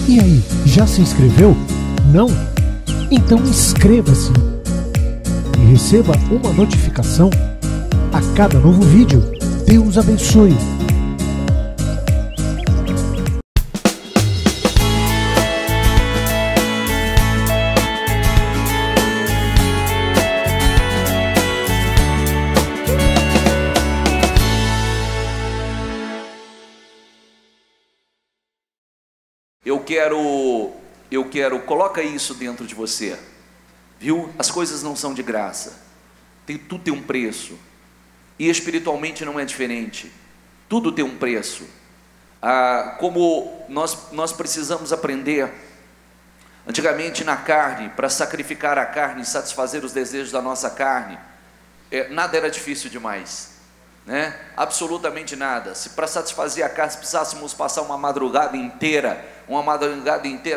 E aí, já se inscreveu? Não? Então inscreva-se e receba uma notificação a cada novo vídeo. Deus abençoe! Coloca isso dentro de você, viu? As coisas não são de graça, tudo tem um preço, e espiritualmente não é diferente, tudo tem um preço. Como nós precisamos aprender, antigamente na carne, para sacrificar a carne e satisfazer os desejos da nossa carne, nada era difícil demais, né? Absolutamente nada. Se para satisfazer a carne precisássemos passar uma madrugada inteira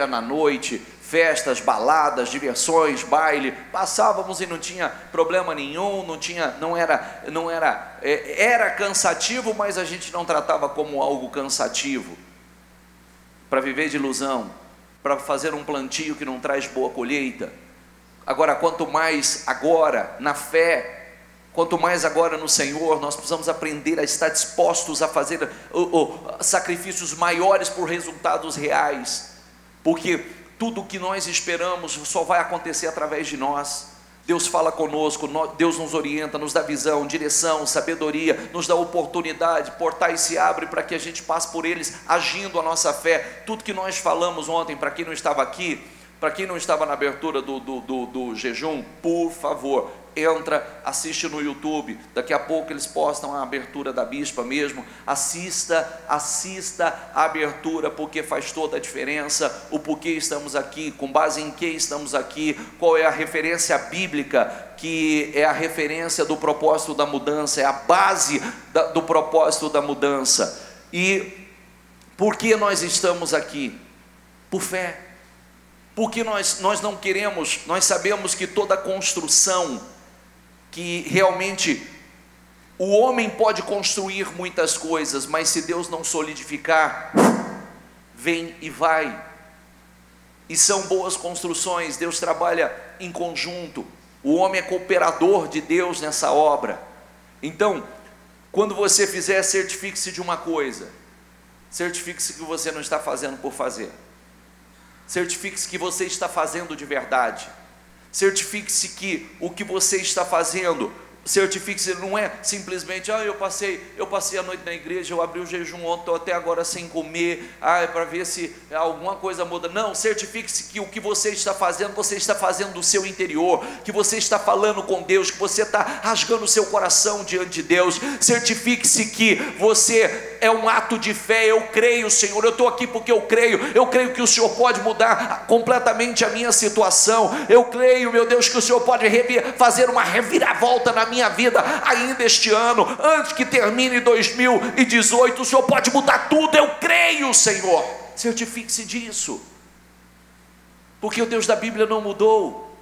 na noite, festas, baladas, diversões, baile, passávamos e não tinha problema nenhum, era cansativo, mas a gente não tratava como algo cansativo, para viver de ilusão, para fazer um plantio que não traz boa colheita. Agora, quanto mais agora na fé, quanto mais agora no Senhor, nós precisamos aprender a estar dispostos a fazer sacrifícios maiores por resultados reais, porque tudo que nós esperamos só vai acontecer através de nós. Deus fala conosco, Deus nos orienta, nos dá visão, direção, sabedoria, nos dá oportunidade, portais se abrem para que a gente passe por eles, agindo a nossa fé. Tudo que nós falamos ontem, para quem não estava aqui, para quem não estava na abertura do jejum, por favor, entra, assiste no YouTube, daqui a pouco eles postam a abertura da bispa mesmo, assista a abertura, porque faz toda a diferença, o porquê estamos aqui, com base em que estamos aqui, qual é a referência bíblica, que é a referência do propósito da mudança, é a base do propósito da mudança. E por que nós estamos aqui? Por fé. Porque nós não queremos, nós sabemos que toda construção, que realmente o homem pode construir muitas coisas, mas se Deus não solidificar, vem e vai. E são boas construções, Deus trabalha em conjunto, o homem é cooperador de Deus nessa obra. Então, quando você fizer, certifique-se de uma coisa: certifique-se que você não está fazendo por fazer, certifique-se que você está fazendo de verdade, certifique-se que o que você está fazendo, certifique-se, não é simplesmente, eu passei a noite na igreja, eu abri o jejum ontem, estou até agora sem comer, para ver se alguma coisa muda. Não, certifique-se que o que você está fazendo do seu interior, que você está falando com Deus, que você está rasgando o seu coração diante de Deus. Certifique-se que você é um ato de fé. Eu creio, Senhor, eu estou aqui porque eu creio que o Senhor pode mudar completamente a minha situação. Eu creio, meu Deus, que o Senhor pode fazer uma reviravolta na minha vida ainda este ano, antes que termine 2018, o Senhor pode mudar tudo. Eu creio, Senhor. Certifique-se disso, porque o Deus da Bíblia não mudou.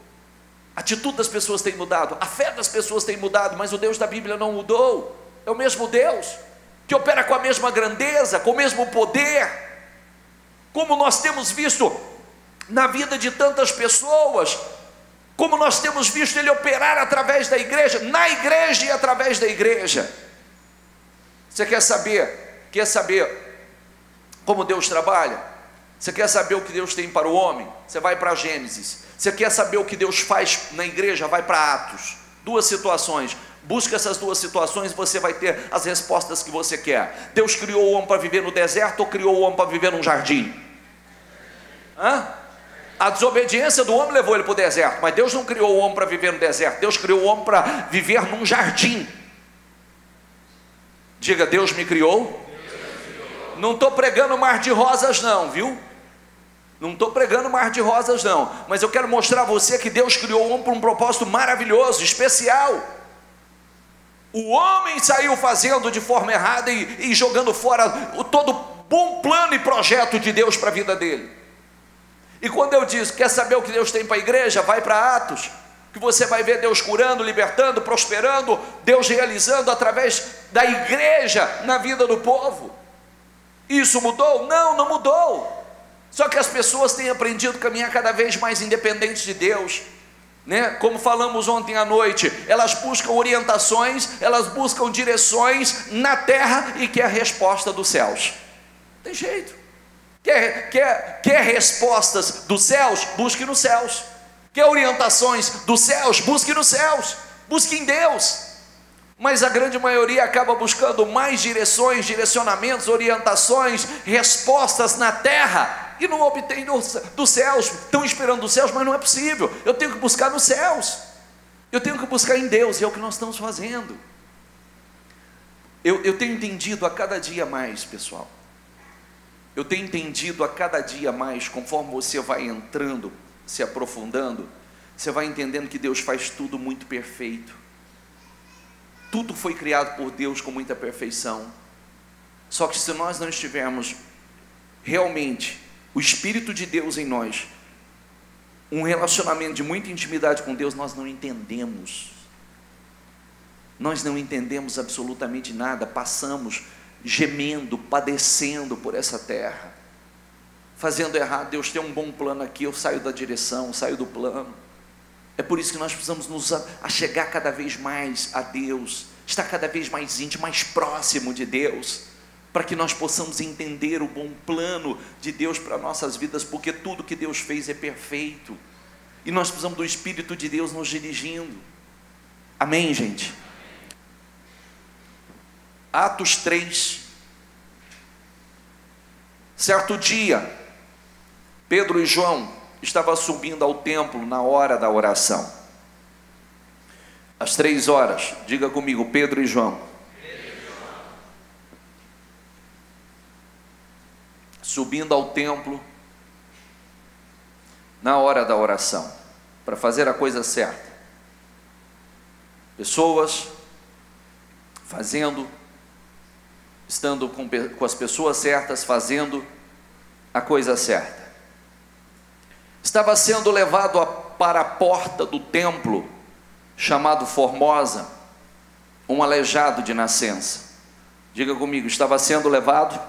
A atitude das pessoas tem mudado, a fé das pessoas tem mudado, mas o Deus da Bíblia não mudou. É o mesmo Deus, que opera com a mesma grandeza, com o mesmo poder, como nós temos visto na vida de tantas pessoas, como nós temos visto Ele operar através da igreja, na igreja e através da igreja. Você quer saber como Deus trabalha? Você quer saber o que Deus tem para o homem? Você vai para Gênesis. Você quer saber o que Deus faz na igreja? Vai para Atos. Duas situações. Busca essas duas situações, você vai ter as respostas que você quer. Deus criou o homem para viver no deserto ou criou o homem para viver num jardim? A desobediência do homem levou ele para o deserto, mas Deus não criou o homem para viver no deserto. Deus criou o homem para viver num jardim. Diga: Deus me criou. Não estou pregando mar de rosas não, viu? Não estou pregando mar de rosas não, mas eu quero mostrar a você que Deus criou o homem para um propósito maravilhoso, especial. O homem saiu fazendo de forma errada e jogando fora todo bom plano e projeto de Deus para a vida dele. E quando eu disse, quer saber o que Deus tem para a igreja? Vai para Atos, que você vai ver Deus curando, libertando, prosperando, Deus realizando através da igreja na vida do povo. Isso mudou? Não, não mudou. Só que as pessoas têm aprendido a caminhar cada vez mais independentes de Deus, né? Como falamos ontem à noite, elas buscam orientações, elas buscam direções na terra e quer a resposta dos céus. Não tem jeito. Quer respostas dos céus? Busque nos céus. Quer orientações dos céus? Busque nos céus. Busque em Deus. Mas a grande maioria acaba buscando mais direções, direcionamentos, orientações, respostas na terra e não obtém dos céus. Estão esperando dos céus, mas não é possível. Eu tenho que buscar nos céus. Eu tenho que buscar em Deus, e é o que nós estamos fazendo. Eu tenho entendido a cada dia mais, pessoal. Eu tenho entendido a cada dia mais, conforme você vai entrando, se aprofundando, você vai entendendo que Deus faz tudo muito perfeito. Tudo foi criado por Deus com muita perfeição. Só que se nós não estivermos realmente o Espírito de Deus em nós, um relacionamento de muita intimidade com Deus, nós não entendemos. Nós não entendemos absolutamente nada. Passamos gemendo, padecendo por essa terra, fazendo errado. Deus tem um bom plano aqui, eu saio da direção, saio do plano. É por isso que nós precisamos nos achegar cada vez mais a Deus, estar cada vez mais íntimo, mais próximo de Deus, para que nós possamos entender o bom plano de Deus para nossas vidas, porque tudo que Deus fez é perfeito, e nós precisamos do Espírito de Deus nos dirigindo. Amém, gente? Atos 3. Certo dia, Pedro e João estavam subindo ao templo na hora da oração. Às 3 horas, diga comigo, Pedro e João. Subindo ao templo na hora da oração, para fazer a coisa certa. Pessoas estando com as pessoas certas, fazendo a coisa certa. Estava sendo levado para a porta do templo, chamado Formosa, um aleijado de nascença. Diga comigo, estava sendo levado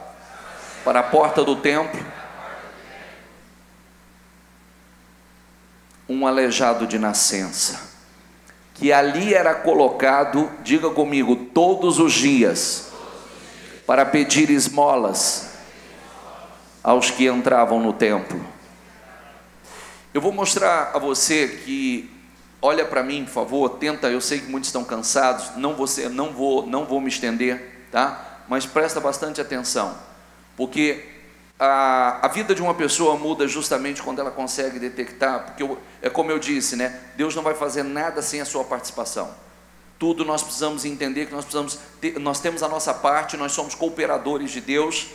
para a porta do templo, um aleijado de nascença, que ali era colocado, diga comigo, todos os dias, para pedir esmolas aos que entravam no templo. Eu vou mostrar a você que, olha para mim, por favor, tenta, eu sei que muitos estão cansados, não vou me estender, tá? Mas presta bastante atenção, porque a vida de uma pessoa muda justamente quando ela consegue detectar, porque é como eu disse, né? Deus não vai fazer nada sem a sua participação. Tudo nós precisamos entender que nós temos a nossa parte, nós somos cooperadores de Deus,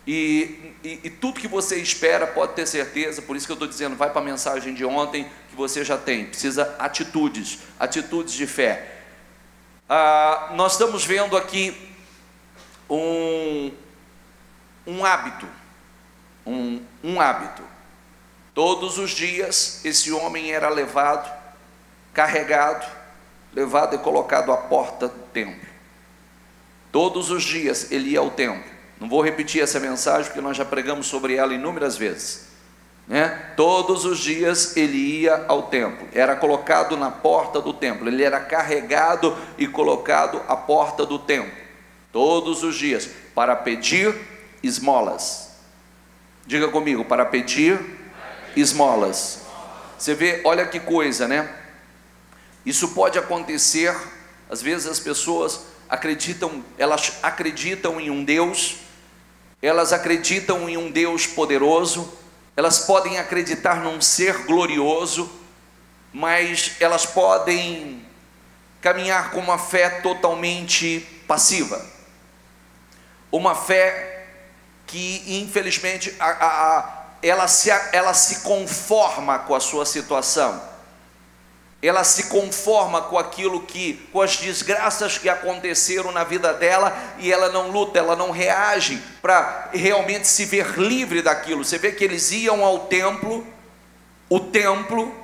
e tudo que você espera, pode ter certeza, por isso que eu estou dizendo, vai para a mensagem de ontem, que você já tem, precisa atitudes de fé. Nós estamos vendo aqui um hábito, um hábito. Todos os dias esse homem era levado, carregado, levado e colocado à porta do templo. Todos os dias ele ia ao templo. Não vou repetir essa mensagem, porque nós já pregamos sobre ela inúmeras vezes, né? Todos os dias ele ia ao templo, era colocado na porta do templo, ele era carregado e colocado à porta do templo, todos os dias, para pedir esmolas. Diga comigo, para pedir esmolas. Você vê, olha que coisa, né? Isso pode acontecer, às vezes as pessoas elas acreditam em um Deus, elas acreditam em um Deus poderoso, elas podem acreditar num ser glorioso, mas elas podem caminhar com uma fé totalmente passiva, uma fé que infelizmente ela se conforma com a sua situação, ela se conforma com com as desgraças que aconteceram na vida dela, e ela não luta, ela não reage para realmente se ver livre daquilo. Você vê que eles iam ao templo,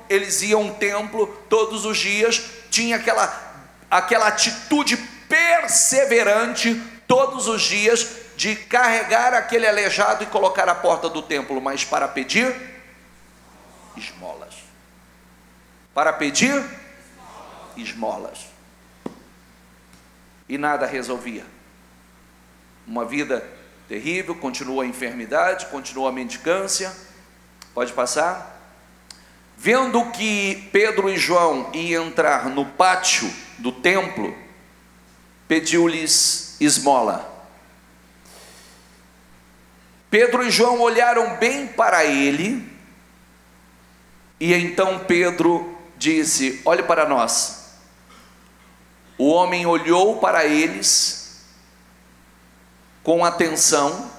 eles iam ao templo todos os dias, tinha aquela atitude perseverante todos os dias, de carregar aquele aleijado e colocar à porta do templo, mas para pedir esmolas. Para pedir esmolas. E nada resolvia. Uma vida terrível, continua a enfermidade, continua a mendicância. Pode passar. Vendo que Pedro e João iam entrar no pátio do templo, pediu-lhes esmola. Pedro e João olharam bem para ele, e então Pedro disse: olhe para nós. O homem olhou para eles com atenção,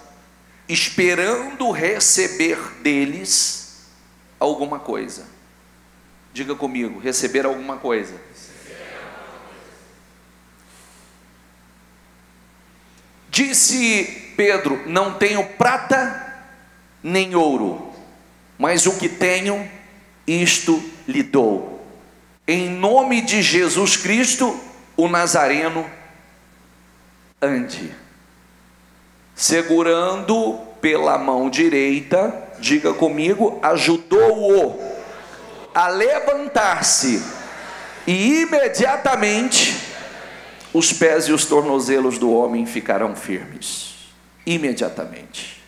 esperando receber deles alguma coisa. Diga comigo: receber alguma coisa. Disse Pedro: não tenho prata nem ouro, mas o que tenho, isto lhe dou. Em nome de Jesus Cristo, o Nazareno, ande. Segurando pela mão direita, diga comigo, ajudou-o a levantar-se, e imediatamente os pés e os tornozelos do homem ficarão firmes. Imediatamente.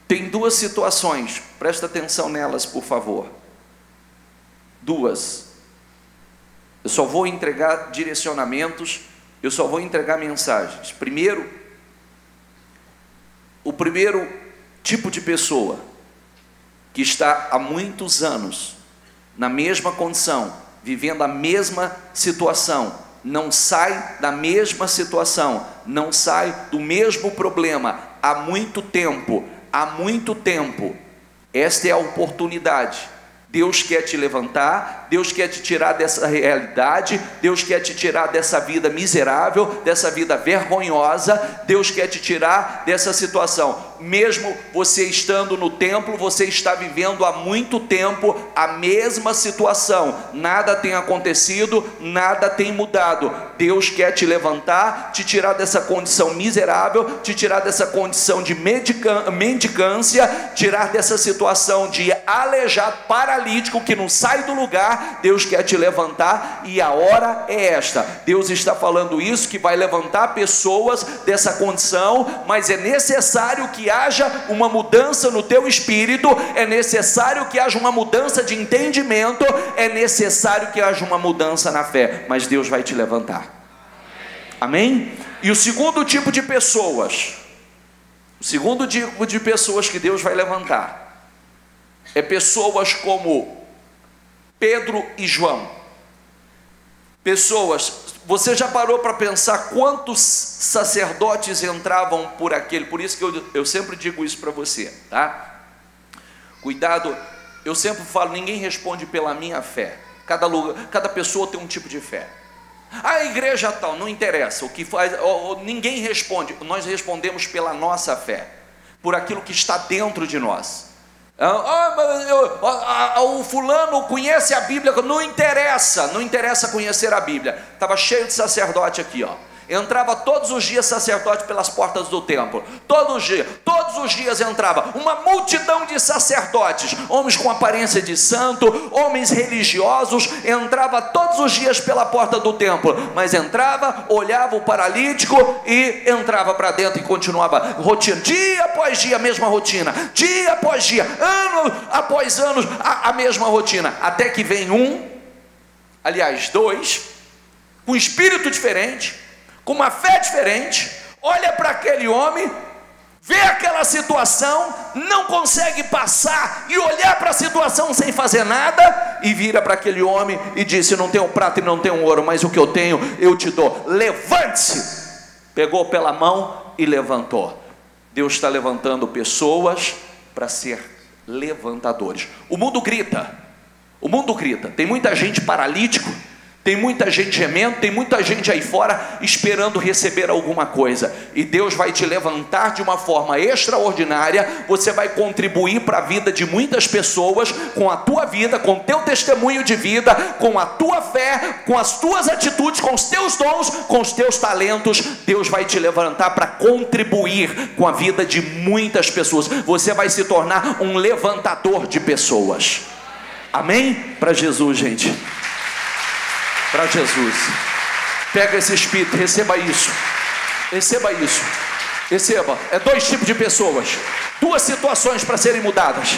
Tem duas situações, presta atenção nelas, por favor. Duas. Eu só vou entregar direcionamentos, eu só vou entregar mensagens. Primeiro, o primeiro tipo de pessoa que está há muitos anos na mesma condição, vivendo a mesma situação, não sai da mesma situação, não sai do mesmo problema há muito tempo. Esta é a oportunidade. Deus quer te levantar, Deus quer te tirar dessa realidade, Deus quer te tirar dessa vida miserável, dessa vida vergonhosa, Deus quer te tirar dessa situação. Mesmo você estando no templo, você está vivendo há muito tempo a mesma situação, nada tem acontecido, nada tem mudado. Deus quer te levantar, te tirar dessa condição miserável, te tirar dessa condição de mendicância, tirar dessa situação de aleijado, paralítico que não sai do lugar. Deus quer te levantar, e a hora é esta. Deus está falando isso, que vai levantar pessoas dessa condição, mas é necessário que haja uma mudança no teu espírito, é necessário que haja uma mudança de entendimento, é necessário que haja uma mudança na fé, mas Deus vai te levantar. Amém? E o segundo tipo de pessoas, que Deus vai levantar, é pessoas como Pedro e João. Pessoas, você já parou para pensar quantos sacerdotes entravam por aquele? Por isso que eu sempre digo isso para você, tá? Cuidado, eu sempre falo, ninguém responde pela minha fé. Cada pessoa tem um tipo de fé. A igreja tal, não interessa o que faz, ninguém responde. Nós respondemos pela nossa fé, por aquilo que está dentro de nós. O fulano conhece a Bíblia. Não interessa conhecer a Bíblia. Estava cheio de sacerdote aqui, ó. Entrava todos os dias sacerdote pelas portas do templo, todos os dias entrava uma multidão de sacerdotes, homens com aparência de santo, homens religiosos, entrava todos os dias pela porta do templo, mas entrava, olhava o paralítico e entrava para dentro e continuava rotina, dia após dia a mesma rotina, dia após dia, ano após ano a mesma rotina, até que vem dois, com um espírito diferente, com uma fé diferente, olha para aquele homem, vê aquela situação, não consegue passar e olhar para a situação sem fazer nada, e vira para aquele homem e disse: não tenho prata e não tenho ouro, mas o que eu tenho eu te dou, levante-se. Pegou pela mão e levantou. Deus está levantando pessoas para ser levantadores. O mundo grita, tem muita gente paralítico, Tem muita gente gemendo, tem muita gente aí fora esperando receber alguma coisa. E Deus vai te levantar de uma forma extraordinária. Você vai contribuir para a vida de muitas pessoas com a tua vida, com o teu testemunho de vida, com a tua fé, com as tuas atitudes, com os teus dons, com os teus talentos. Deus vai te levantar para contribuir com a vida de muitas pessoas. Você vai se tornar um levantador de pessoas. Amém? Para Jesus, gente. Para Jesus. Pega esse espírito, receba isso. Receba isso. Receba. É 2 tipos de pessoas, 2 situações para serem mudadas.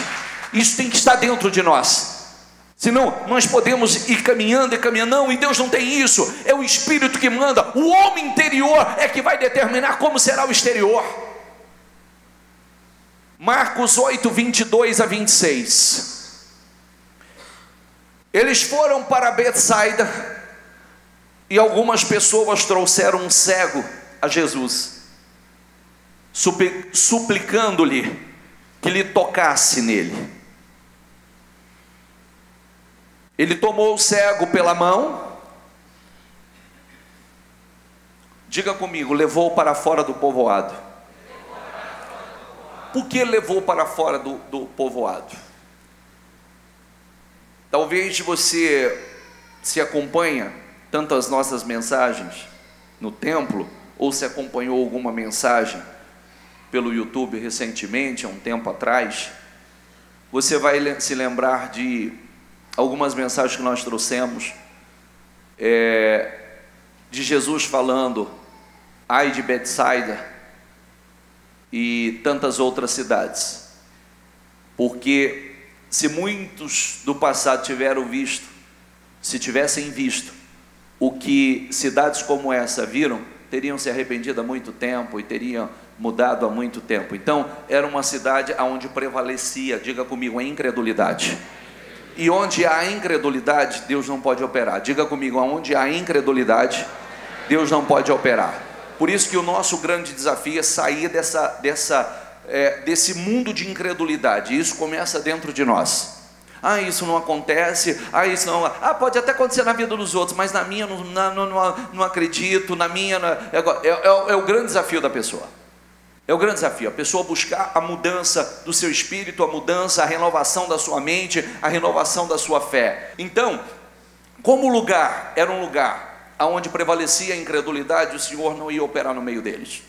Isso tem que estar dentro de nós. Senão nós podemos ir caminhando e caminhando. Não, e Deus não tem isso. É o Espírito que manda. O homem interior é que vai determinar como será o exterior. Marcos 8, 22 a 26. Eles foram para Betsaida, e algumas pessoas trouxeram um cego a Jesus, suplicando-lhe que lhe tocasse nele. Ele tomou o cego pela mão, diga comigo, levou para fora do povoado. Por que levou para fora do povoado? Talvez você se acompanha tanto as nossas mensagens no templo, ou se acompanhou alguma mensagem pelo YouTube recentemente, há um tempo atrás, você vai se lembrar de algumas mensagens que nós trouxemos, de Jesus falando, ai de Betsaida, e tantas outras cidades, porque se muitos do passado se tivessem visto o que cidades como essa viram, teriam se arrependido há muito tempo e teriam mudado há muito tempo. Então era uma cidade onde prevalecia, diga comigo, a incredulidade. E onde há incredulidade, Deus não pode operar. Diga comigo, onde há incredulidade, Deus não pode operar. Por isso que o nosso grande desafio é sair desse mundo de incredulidade. Isso começa dentro de nós. Ah, isso não acontece. Ah, isso não. Ah, pode até acontecer na vida dos outros, mas na minha não acredito. Na minha é o grande desafio da pessoa. É o grande desafio, a pessoa buscar a mudança do seu espírito, a mudança, a renovação da sua mente, a renovação da sua fé. Então, como o lugar era um lugar onde prevalecia a incredulidade, o Senhor não ia operar no meio deles.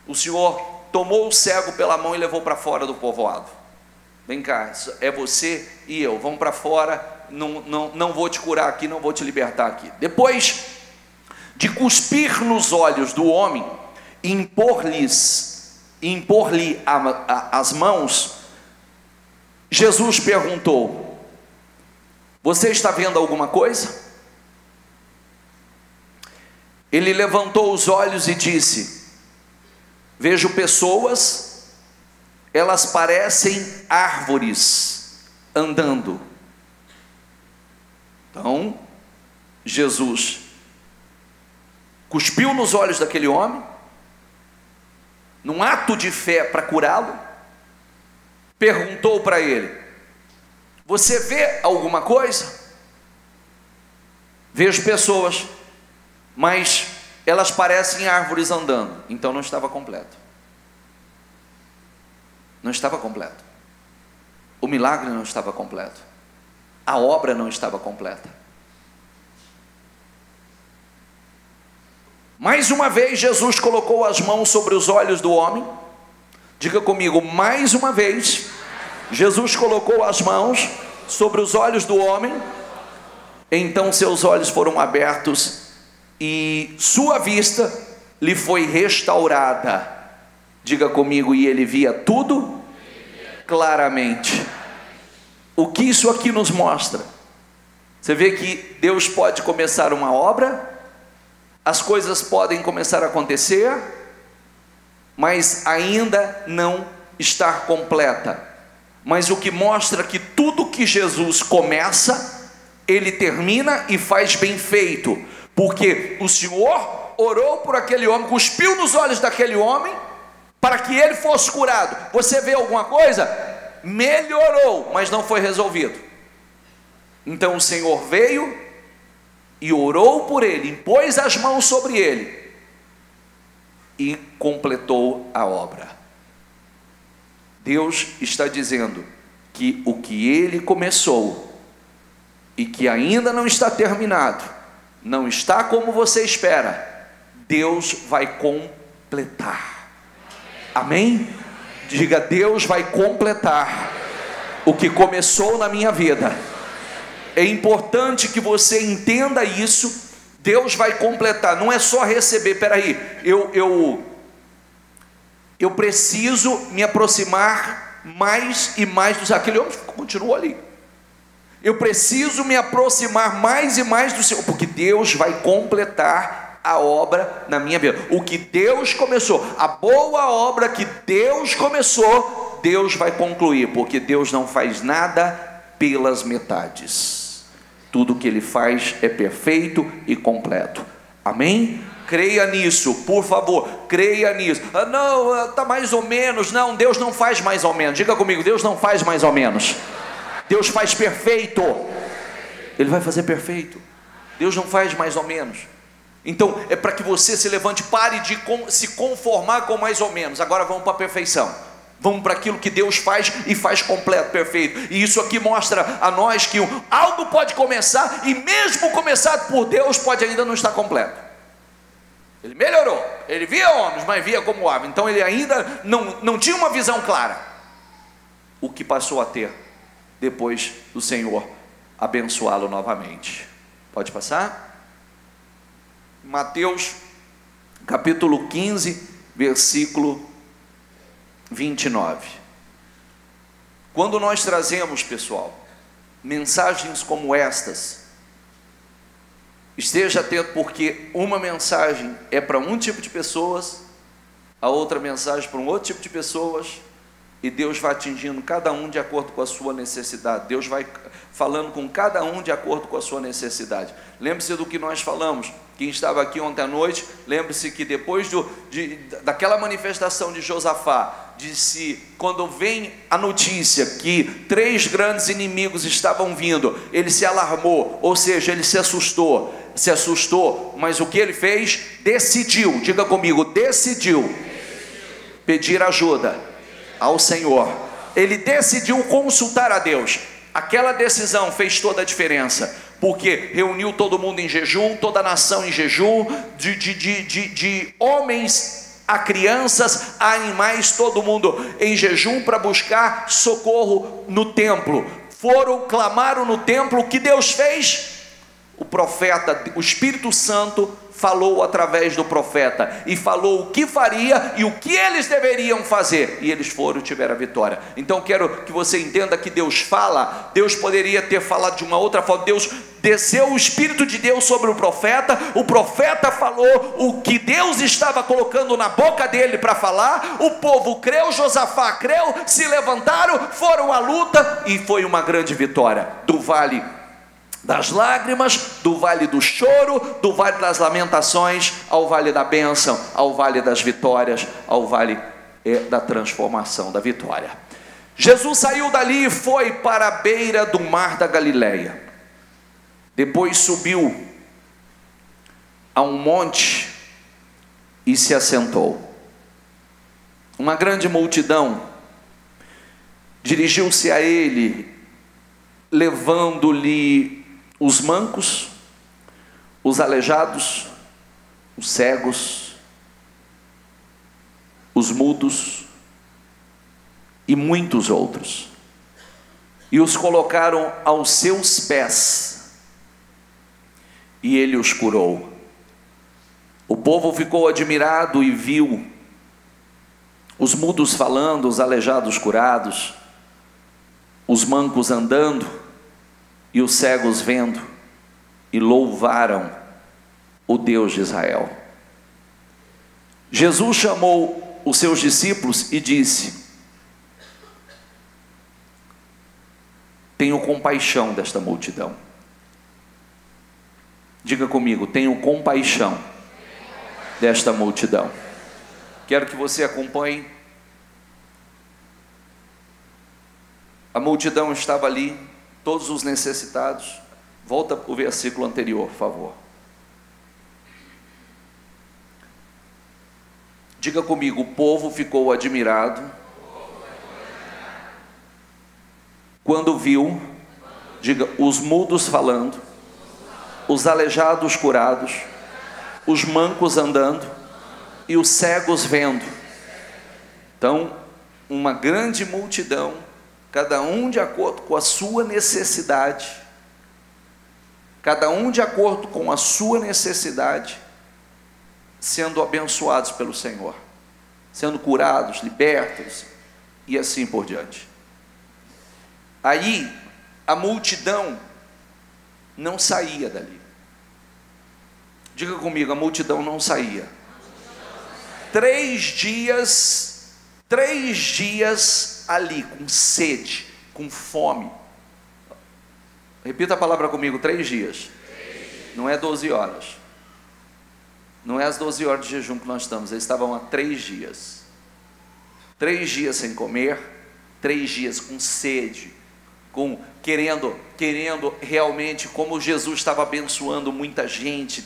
O Senhor tomou o cego pela mão e levou para fora do povoado. Vem cá, é você e eu, vamos para fora, não vou te curar aqui, não vou te libertar aqui. Depois de cuspir nos olhos do homem e impor-lhe as mãos, Jesus perguntou: você está vendo alguma coisa? Ele levantou os olhos e disse: vejo pessoas, elas parecem árvores andando. Então Jesus cuspiu nos olhos daquele homem, num ato de fé para curá-lo, perguntou para ele: você vê alguma coisa? Vejo pessoas, mas elas parecem árvores andando. Então não estava completo. Não estava completo. O milagre não estava completo. A obra não estava completa. Mais uma vez Jesus colocou as mãos sobre os olhos do homem. Diga comigo, mais uma vez Jesus colocou as mãos sobre os olhos do homem. Então seus olhos foram abertos e sua vista lhe foi restaurada. Diga comigo, e ele via tudo claramente. O que isso aqui nos mostra? Você vê que Deus pode começar uma obra, as coisas podem começar a acontecer, mas ainda não estar completa. Mas o que mostra que tudo que Jesus começa, Ele termina e faz bem feito, porque o Senhor orou por aquele homem, cuspiu nos olhos daquele homem, para que ele fosse curado. Você vê alguma coisa? Melhorou, mas não foi resolvido. Então o Senhor veio e orou por ele, impôs as mãos sobre ele e completou a obra. Deus está dizendo que o que ele começou e que ainda não está terminado, não está como você espera, Deus vai completar. Amém? Diga: Deus vai completar o que começou na minha vida. É importante que você entenda isso. Deus vai completar, não é só receber. Peraí, eu preciso me aproximar mais e mais dos... Aquele homem continuou ali. Eu preciso me aproximar mais e mais do Senhor, porque Deus vai completar a obra na minha vida. O que Deus começou, a boa obra que Deus começou, Deus vai concluir, porque Deus não faz nada pelas metades. Tudo que Ele faz é perfeito e completo. Amém? Creia nisso, por favor, creia nisso. Não, está mais ou menos. Não, Deus não faz mais ou menos. Diga comigo: Deus não faz mais ou menos. Deus faz perfeito. Ele vai fazer perfeito. Deus não faz mais ou menos. Então é para que você se levante, pare de se conformar com mais ou menos. Agora vamos para a perfeição. Vamos para aquilo que Deus faz e faz completo, perfeito. E isso aqui mostra a nós que algo pode começar, e mesmo começado por Deus, pode ainda não estar completo. Ele melhorou, ele via homens, mas via como ave. Então ele ainda não tinha uma visão clara. O que passou a ter depois do Senhor abençoá-lo novamente. Pode passar? Mateus capítulo 15, versículo 29. Quando nós trazemos, pessoal, mensagens como estas, esteja atento, porque uma mensagem é para um tipo de pessoas, a outra mensagem para um outro tipo de pessoas, e Deus vai atingindo cada um de acordo com a sua necessidade. Deus vai falando com cada um de acordo com a sua necessidade. Lembre-se do que nós falamos. Quem estava aqui ontem à noite, lembre-se que depois daquela manifestação de Josafá, disse, quando vem a notícia que 3 grandes inimigos estavam vindo, ele se alarmou, ou seja, ele se assustou, mas o que ele fez? Decidiu, diga comigo, decidiu pedir ajuda ao Senhor. Ele decidiu consultar a Deus. Aquela decisão fez toda a diferença, porque reuniu todo mundo em jejum, toda a nação em jejum, de homens a crianças, a animais, todo mundo em jejum para buscar socorro no templo. Clamaram no templo. O que Deus fez? O profeta, o Espírito Santo falou através do profeta, e falou o que faria e o que eles deveriam fazer, e eles foram e tiveram a vitória. Então quero que você entenda que Deus fala. Deus poderia ter falado de uma outra forma. Deus desceu o Espírito de Deus sobre o profeta falou o que Deus estava colocando na boca dele para falar, o povo creu, Josafá creu, se levantaram, foram à luta, e foi uma grande vitória. Do vale das lágrimas, do vale do choro, do vale das lamentações, ao vale da bênção, ao vale das vitórias, ao vale da transformação, da vitória. Jesus saiu dali e foi para a beira do mar da Galileia. Depois subiu a um monte e se assentou. Uma grande multidão dirigiu-se a ele, levando-lhe os mancos, os aleijados, os cegos, os mudos e muitos outros, e os colocaram aos seus pés, e ele os curou. O povo ficou admirado e viu os mudos falando, os aleijados curados, os mancos andando e os cegos vendo, e louvaram o Deus de Israel. Jesus chamou os seus discípulos e disse: tenho compaixão desta multidão. Diga comigo: tenho compaixão desta multidão. Quero que você acompanhe. A multidão estava ali, todos os necessitados, Volta o versículo anterior, por favor. Diga comigo: o povo ficou admirado quando viu, diga, os mudos falando, os aleijados curados, os mancos andando e os cegos vendo. Então, uma grande multidão, cada um de acordo com a sua necessidade, cada um de acordo com a sua necessidade, sendo abençoados pelo Senhor, sendo curados, libertos e assim por diante. Aí a multidão não saía dali. Diga comigo: a multidão não saía. 3 dias ali, com sede, com fome. Repita a palavra comigo: 3 dias. Não é 12 horas. Não é as 12 horas de jejum que nós estamos. Eles estavam há 3 dias. 3 dias sem comer, 3 dias com sede, querendo realmente, como Jesus estava abençoando muita gente,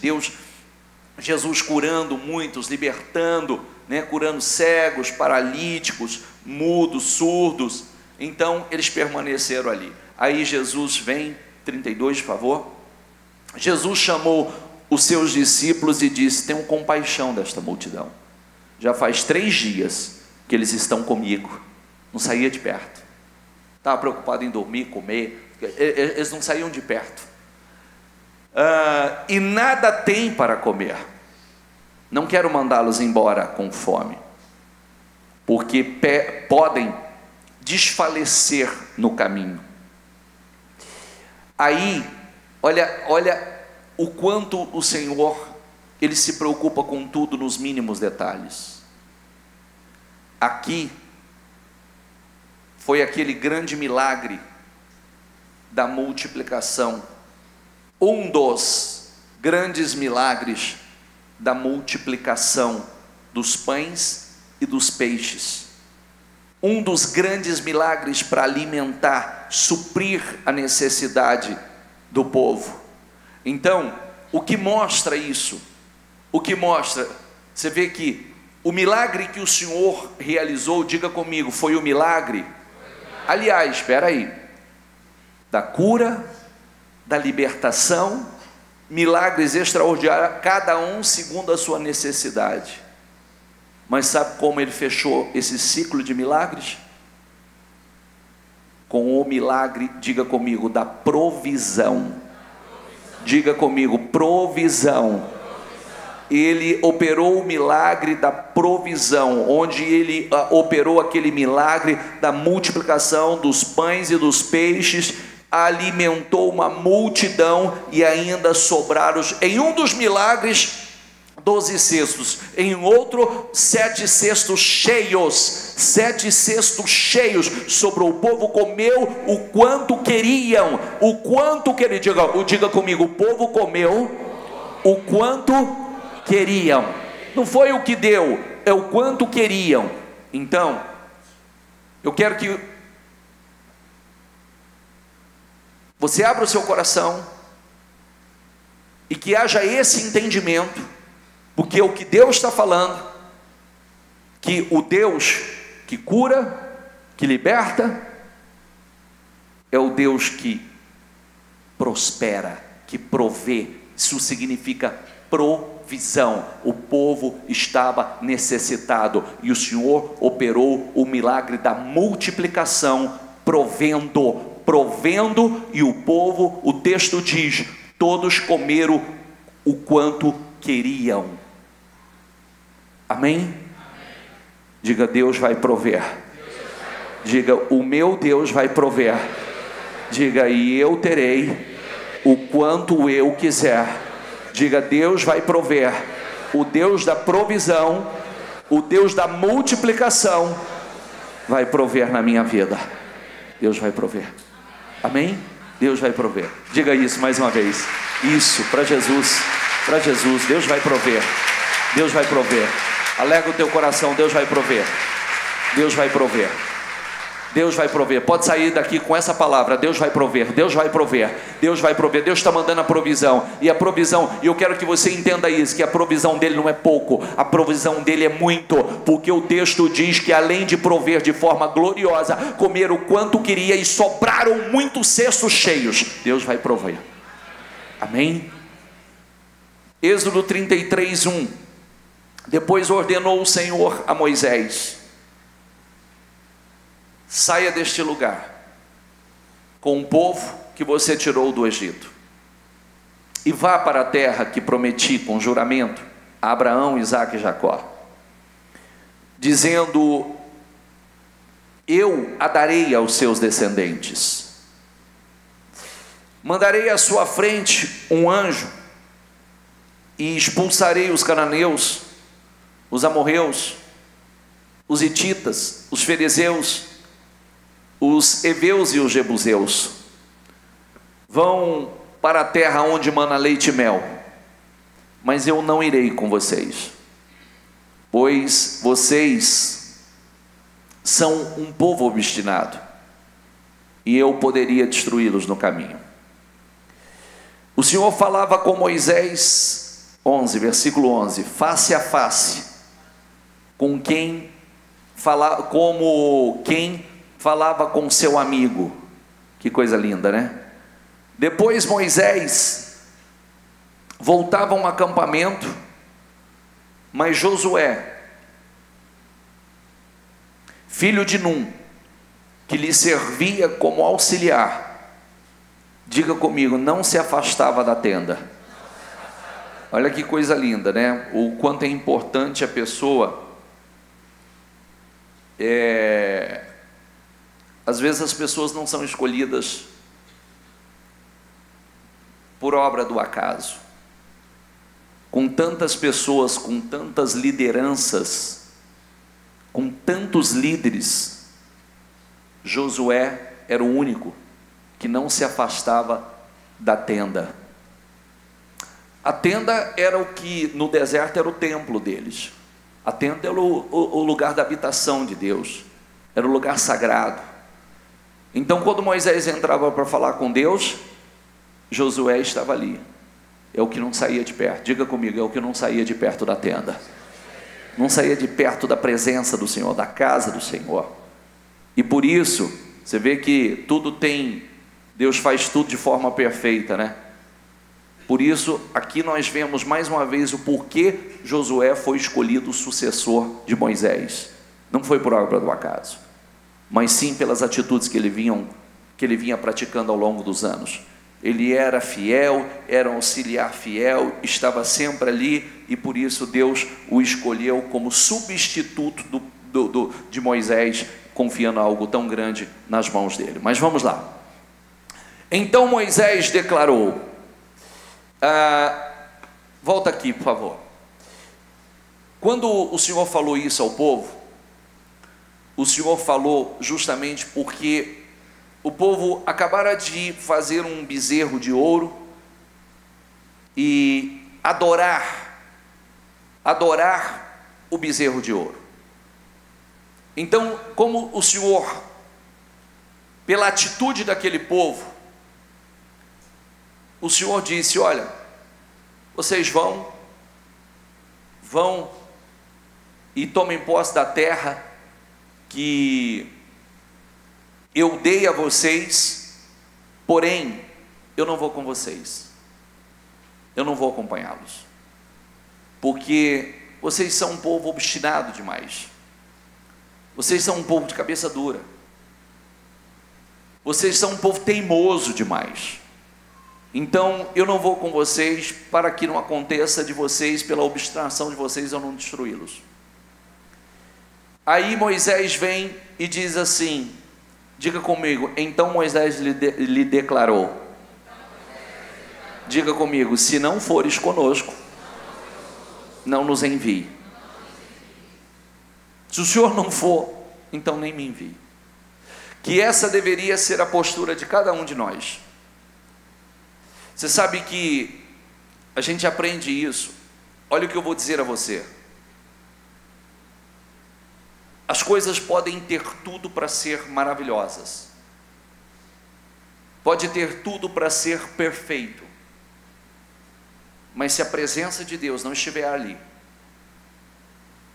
Jesus curando muitos, libertando, curando cegos, paralíticos, mudos, surdos. Então eles permaneceram ali. Aí Jesus vem, 32 por favor. Jesus chamou os seus discípulos e disse: tenham compaixão desta multidão. Já faz 3 dias que eles estão comigo. Não saía de perto. Estava preocupado em dormir, comer. Eles não saíam de perto. E nada tem para comer. Não quero mandá-los embora com fome, porque podem desfalecer no caminho. Aí, olha o quanto o Senhor, Ele se preocupa com tudo nos mínimos detalhes. Aqui foi aquele grande milagre da multiplicação, um dos grandes milagres da multiplicação dos pães e dos peixes, um dos grandes milagres para alimentar, suprir a necessidade do povo. Então, o que mostra isso? O que mostra? Você vê que o milagre que o Senhor realizou, diga comigo, foi o milagre. Aliás, espera aí, da cura, da libertação, milagres extraordinários, cada um segundo a sua necessidade. Mas sabe como Ele fechou esse ciclo de milagres? Com o milagre, diga comigo, da provisão. Diga comigo, provisão. Ele operou o milagre da provisão, onde Ele operou aquele milagre da multiplicação dos pães e dos peixes, alimentou uma multidão e ainda sobraram, em um dos milagres, 12 cestos, em outro 7 cestos cheios, 7 cestos cheios, sobrou. O povo comeu o quanto queriam, diga comigo, o povo comeu o quanto queriam, não foi o que deu, é o quanto queriam. Então, eu quero que você abra o seu coração e que haja esse entendimento, porque o que Deus está falando, que o Deus que cura, que liberta, é o Deus que prospera, que provê. Isso significa provisão. O povo estava necessitado e o Senhor operou o milagre da multiplicação, provendo, e o povo, o texto diz, todos comeram o quanto queriam. Amém? Diga, Deus vai prover. Diga, o meu Deus vai prover. Diga, e eu terei o quanto eu quiser. Diga, Deus vai prover. O Deus da provisão, o Deus da multiplicação vai prover na minha vida. Deus vai prover. Amém? Deus vai prover. Diga isso mais uma vez. Isso, para Jesus. Para Jesus, Deus vai prover. Deus vai prover. Alegra o teu coração, Deus vai prover. Deus vai prover. Deus vai prover. Pode sair daqui com essa palavra: Deus vai prover, Deus vai prover, Deus vai prover. Deus está mandando a provisão. E a provisão, e eu quero que você entenda isso, que a provisão dele não é pouco, a provisão dele é muito, porque o texto diz que além de prover de forma gloriosa, comer o quanto queria e sobraram muitos cestos cheios. Deus vai prover. Amém? Êxodo 33:1. Depois ordenou o Senhor a Moisés: saia deste lugar com o povo que você tirou do Egito e vá para a terra que prometi com juramento a Abraão, Isaque e Jacó, dizendo: eu a darei aos seus descendentes. Mandarei à sua frente um anjo e expulsarei os cananeus, os amorreus, os hititas, os ferezeus, os heveus e os jebuseus. Vão para a terra onde mana leite e mel, mas eu não irei com vocês, pois vocês são um povo obstinado, e eu poderia destruí-los no caminho. O Senhor falava com Moisés, 11, versículo 11, face a face, como quem falava com seu amigo. Que coisa linda, né? Depois Moisés voltava a um acampamento, mas Josué, filho de Num, que lhe servia como auxiliar, diga comigo, não se afastava da tenda. Olha que coisa linda, né? O quanto é importante a pessoa. Às vezes as pessoas não são escolhidas por obra do acaso. Com tantas pessoas, com tantas lideranças, com tantos líderes, Josué era o único que não se afastava da tenda. A tenda era o que no deserto era o templo deles. A tenda era o lugar da habitação de Deus, era o lugar sagrado. Então quando Moisés entrava para falar com Deus, Josué estava ali. É o que não saía de perto. Diga comigo, é o que não saía de perto da tenda, não saía de perto da presença do Senhor, da casa do Senhor. E por isso você vê que tudo tem, Deus faz tudo de forma perfeita, né? Por isso aqui nós vemos mais uma vez o porquê Josué foi escolhido o sucessor de Moisés. Não foi por obra do acaso, mas sim pelas atitudes que ele vinha praticando ao longo dos anos. Ele era fiel, era um auxiliar fiel, estava sempre ali, e por isso Deus o escolheu como substituto de Moisés, confiando algo tão grande nas mãos dele. Mas vamos lá. Então Moisés declarou, volta aqui por favor. Quando o Senhor falou isso ao povo, o Senhor falou justamente porque o povo acabara de fazer um bezerro de ouro e adorar o bezerro de ouro. Então, como o Senhor, pela atitude daquele povo, o Senhor disse: olha, vocês vão e tomem posse da terra que eu dei a vocês, porém eu não vou com vocês, eu não vou acompanhá-los, porque vocês são um povo obstinado demais, vocês são um povo de cabeça dura, vocês são um povo teimoso demais. Então eu não vou com vocês, para que não aconteça de vocês, pela obstinação de vocês, eu não destruí-los. Aí Moisés vem e diz assim, diga comigo, então Moisés lhe declarou, diga comigo, se não fores conosco, não nos envie. Se o Senhor não for, então nem me envie. Que essa deveria ser a postura de cada um de nós. Você sabe que a gente aprende isso. Olha o que eu vou dizer a você. As coisas podem ter tudo para ser maravilhosas, pode ter tudo para ser perfeito, mas se a presença de Deus não estiver ali,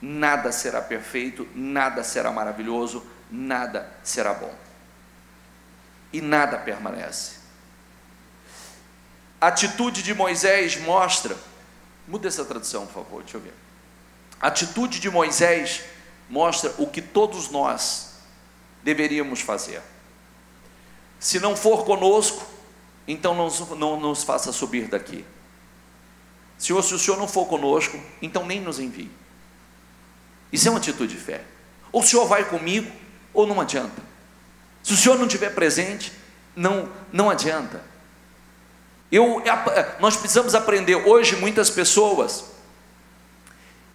nada será perfeito, nada será maravilhoso, nada será bom, e nada permanece. A atitude de Moisés mostra, muda essa tradução, por favor, deixa eu ver. A atitude de Moisés mostra o que todos nós deveríamos fazer. Se não for conosco, então não nos faça subir daqui. Se o Senhor não for conosco, então nem nos envie. Isso é uma atitude de fé. Ou o Senhor vai comigo, ou não adianta. Se o Senhor não estiver presente, não adianta. Nós precisamos aprender. Hoje muitas pessoas,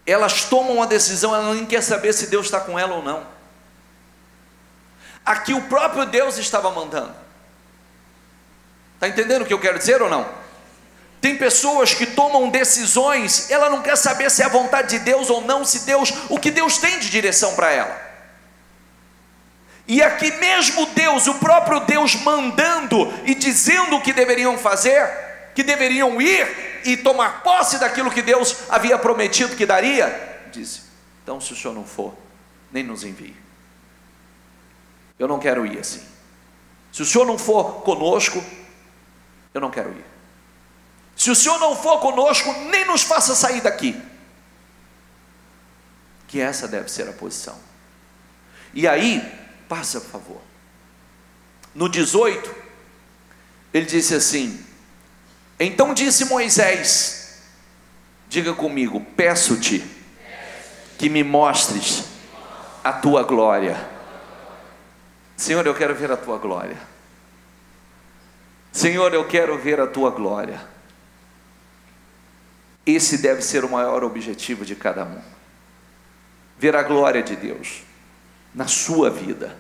elas tomam uma decisão, ela nem quer saber se Deus está com ela ou não. Aqui o próprio Deus estava mandando. Está entendendo o que eu quero dizer ou não? Tem pessoas que tomam decisões, ela não quer saber se é a vontade de Deus ou não, o que Deus tem de direção para ela. E aqui mesmo Deus, o próprio Deus mandando e dizendo o que deveriam fazer, que deveriam ir e tomar posse daquilo que Deus havia prometido que daria, disse: então se o Senhor não for, nem nos envie. Eu não quero ir assim. Se o Senhor não for conosco, eu não quero ir. Se o Senhor não for conosco, nem nos faça sair daqui. Que essa deve ser a posição. E aí, passa por favor. No 18, ele disse assim: então disse Moisés, diga comigo, peço-te que me mostres a tua glória. Senhor, eu quero ver a tua glória. Senhor, eu quero ver a tua glória. Esse deve ser o maior objetivo de cada um. Ver a glória de Deus na sua vida.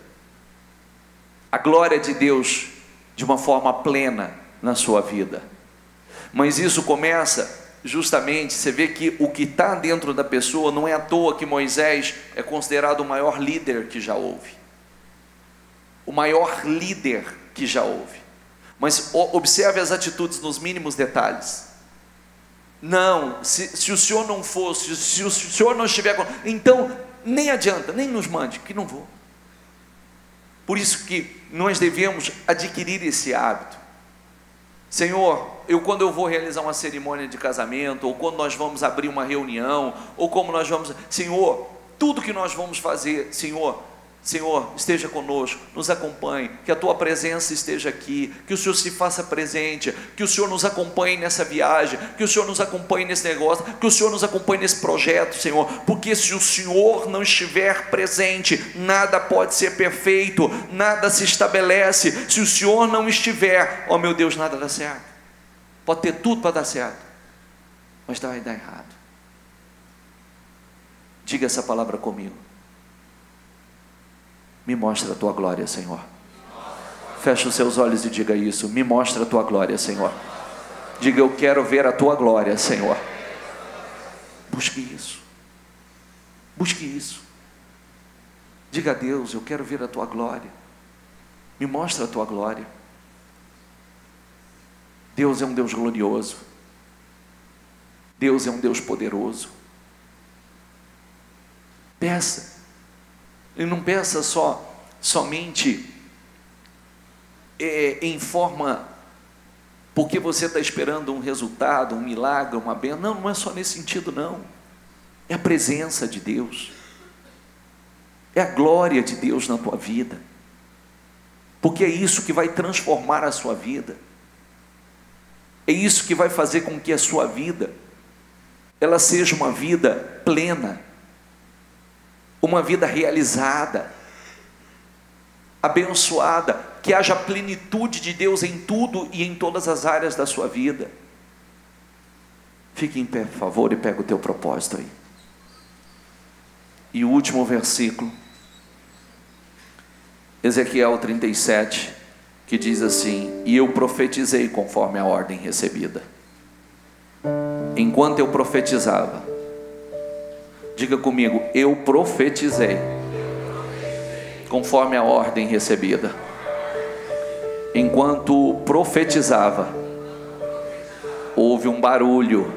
A glória de Deus de uma forma plena na sua vida. Mas isso começa justamente, você vê que o que está dentro da pessoa, não é à toa que Moisés é considerado o maior líder que já houve. O maior líder que já houve. Mas observe as atitudes nos mínimos detalhes. Não, se o Senhor não for, se o Senhor não estiver com, então nem adianta, nem nos mande, que não vou. Por isso que nós devemos adquirir esse hábito. Senhor, quando eu vou realizar uma cerimônia de casamento, ou quando nós vamos abrir uma reunião, ou como nós vamos, Senhor, tudo que nós vamos fazer, Senhor, esteja conosco, nos acompanhe, que a tua presença esteja aqui, que o Senhor se faça presente, que o Senhor nos acompanhe nessa viagem, que o Senhor nos acompanhe nesse negócio, que o Senhor nos acompanhe nesse projeto, Senhor, porque se o Senhor não estiver presente, nada pode ser perfeito, nada se estabelece. Se o Senhor não estiver, ó meu Deus, nada dá certo. Pode ter tudo para dar certo, mas vai dar errado. Diga essa palavra comigo: me mostra a tua glória, Senhor. Feche os seus olhos e diga isso: me mostra a tua glória, Senhor. Diga: eu quero ver a tua glória, Senhor. Busque isso. Busque isso. Diga a Deus: eu quero ver a tua glória. Me mostra a tua glória. Deus é um Deus glorioso. Deus é um Deus poderoso. Peça. E não peça somente em forma, porque você está esperando um resultado, um milagre, uma bênção. Não é só nesse sentido, não. É a presença de Deus, é a glória de Deus na tua vida, porque é isso que vai transformar a sua vida, é isso que vai fazer com que a sua vida, ela seja uma vida plena, uma vida realizada, abençoada, que haja plenitude de Deus em tudo e em todas as áreas da sua vida. Fique em pé, por favor, e pega o teu propósito aí. E o último versículo, Ezequiel 37, que diz assim: e eu profetizei conforme a ordem recebida. Enquanto eu profetizava, diga comigo: eu profetizei conforme a ordem recebida. Enquanto profetizava, houve um barulho,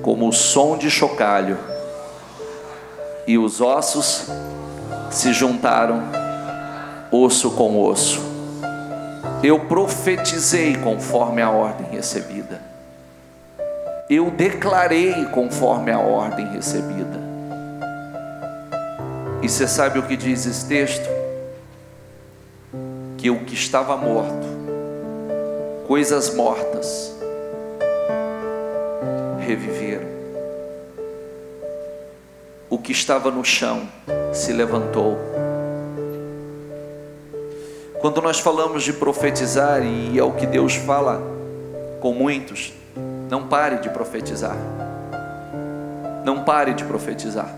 como o som de chocalho, e os ossos se juntaram, osso com osso. Eu profetizei conforme a ordem recebida. Eu declarei conforme a ordem recebida. E você sabe o que diz esse texto? Que o que estava morto, coisas mortas, reviveram. O que estava no chão se levantou. Quando nós falamos de profetizar, e é o que Deus fala com muitos, não pare de profetizar. Não pare de profetizar.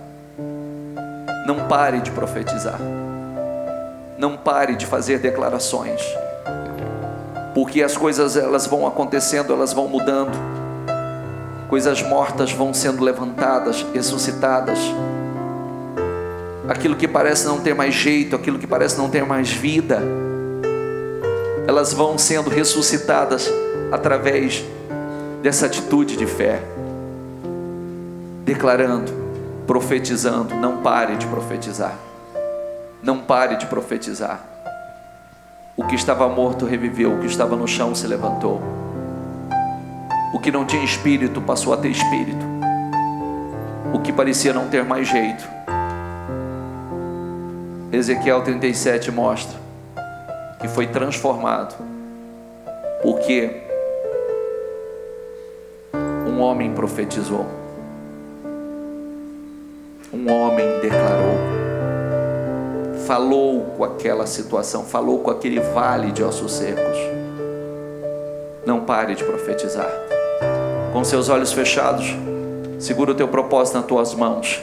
Não pare de profetizar. Não pare de fazer declarações. Porque as coisas, elas vão acontecendo, elas vão mudando. Coisas mortas vão sendo levantadas, ressuscitadas. Aquilo que parece não ter mais jeito, aquilo que parece não ter mais vida, elas vão sendo ressuscitadas através dessa atitude de fé. Declarando, profetizando. Não pare de profetizar. Não pare de profetizar. O que estava morto reviveu, o que estava no chão se levantou. O que não tinha espírito passou a ter espírito. O que parecia não ter mais jeito. Ezequiel 37 mostra que foi transformado, porque um homem profetizou. Um homem declarou. Falou com aquela situação, falou com aquele vale de ossos secos. Não pare de profetizar. Com seus olhos fechados, segura o teu propósito nas tuas mãos.